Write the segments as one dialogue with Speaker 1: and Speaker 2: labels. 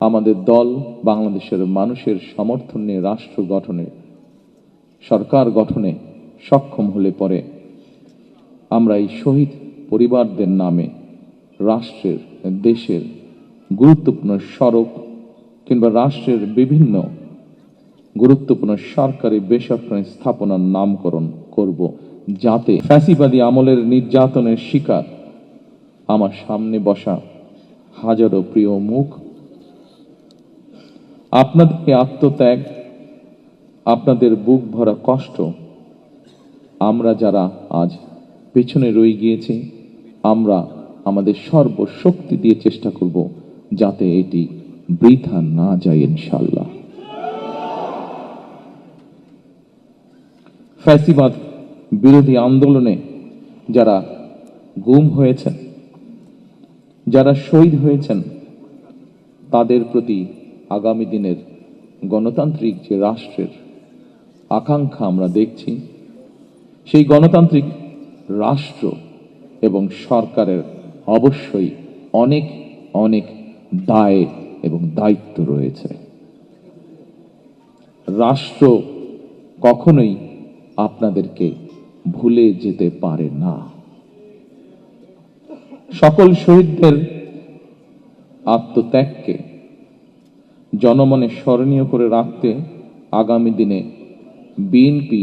Speaker 1: আমাদের দল বাংলাদেশের মানুষের সমর্থন নিয়ে রাষ্ট্র গঠনে, সরকার গঠনে সক্ষম হলে পরে আমরা এই শহীদ পরিবারদের নামে রাষ্ট্রের, দেশের গুরুত্বপূর্ণ সড়ক কিংবা রাষ্ট্রের বিভিন্ন গুরুত্বপূর্ণ সরকারি বেসরকারি স্থাপনার নামকরণ করব, যাতে ফ্যাসিবাদী আমলের নির্যাতনের শিকার আমার সামনে বসা হাজারো প্রিয় মুখ, আপনাদের আত্মত্যাগ, আপনাদের বুক ভরা কষ্ট, আমরা যারা আজ পেছনে রয়ে গিয়েছি, আমরা আমাদের সর্বশক্তি দিয়ে চেষ্টা করব যাতে এটি বৃথা না যায় ইনশাআল্লাহ। ফ্যাসিবাদ বিরোধী আন্দোলনে যারা গুম হয়েছেন, যারা শহীদ হয়েছেন, তাদের প্রতি আগামী দিনের গণতান্ত্রিক যে রাষ্ট্রের আকাঙ্ক্ষা আমরা দেখছি, সেই গণতান্ত্রিক রাষ্ট্র এবং সরকারের অবশ্যই অনেক অনেক দায় এবং দায়িত্ব রয়েছে। রাষ্ট্র কখনোই আপনাদেরকে ভুলে যেতে পারে না। সকল শহীদদের আত্মত্যাগকে জনমনে স্মরণীয় করে রাখতে আগামী দিনে বিএনপি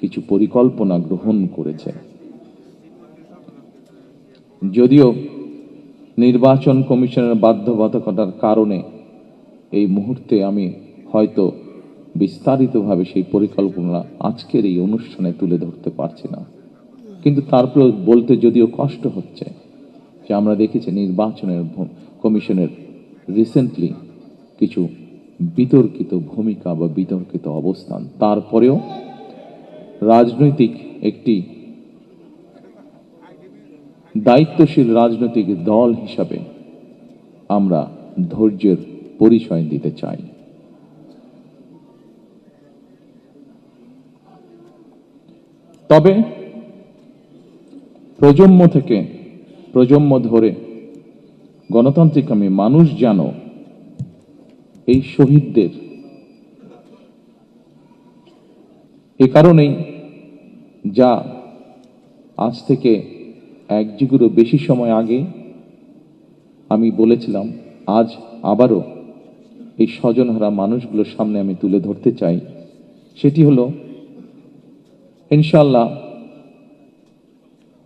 Speaker 1: কিছু পরিকল্পনা গ্রহণ করেছে। যদিও নির্বাচন কমিশনের বাধ্যবাধকতার কারণে এই মুহূর্তে আমি হয়তো বিস্তারিতভাবে সেই পরিকল্পনা আজকের এই অনুষ্ঠানে তুলে ধরতে পারছি না, কিন্তু তারপর বলতে যদিও কষ্ট হচ্ছে যে আমরা দেখেছি নির্বাচনের কমিশনের রিসেন্টলি কিছু বিতর্কিত ভূমিকা বা বিতর্কিত অবস্থান। তারপরেও রাজনৈতিক একটি দায়িত্বশীল রাজনৈতিক দল হিসাবে আমরা ধৈর্যের পরিচয় দিতে চাই। তবে প্রজন্ম থেকে প্রজন্ম ধরে গণতান্ত্রিকামী মানুষ যেন এই শহীদদের, এ কারণেই যা আজ থেকে এক যুগেরও বেশি সময় আগে আমি বলেছিলাম, আজ আবারও এই স্বজনহারা মানুষগুলোর সামনে আমি তুলে ধরতে চাই, সেটি হলো ইনশাআল্লাহ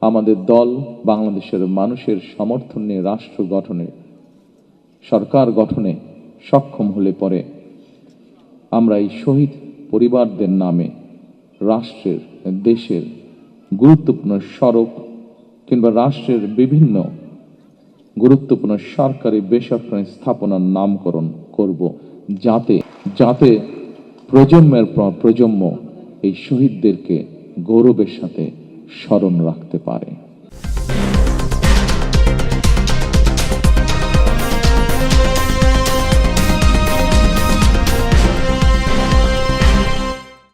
Speaker 1: আমাদের দল বাংলাদেশের মানুষের সমর্থন নিয়ে রাষ্ট্র গঠনে, সরকার গঠনে সক্ষম হলে পরে আমরা এই শহীদ পরিবারদের নামে রাষ্ট্রের, দেশের গুরুত্বপূর্ণ সড়ক কিংবা রাষ্ট্রের বিভিন্ন গুরুত্বপূর্ণ সরকারি বেসরকারি স্থাপনার নামকরণ করব, যাতে প্রজন্মের পর প্রজন্ম এই শহীদদেরকে গৌরবের সাথে স্মরণ রাখতে পারে।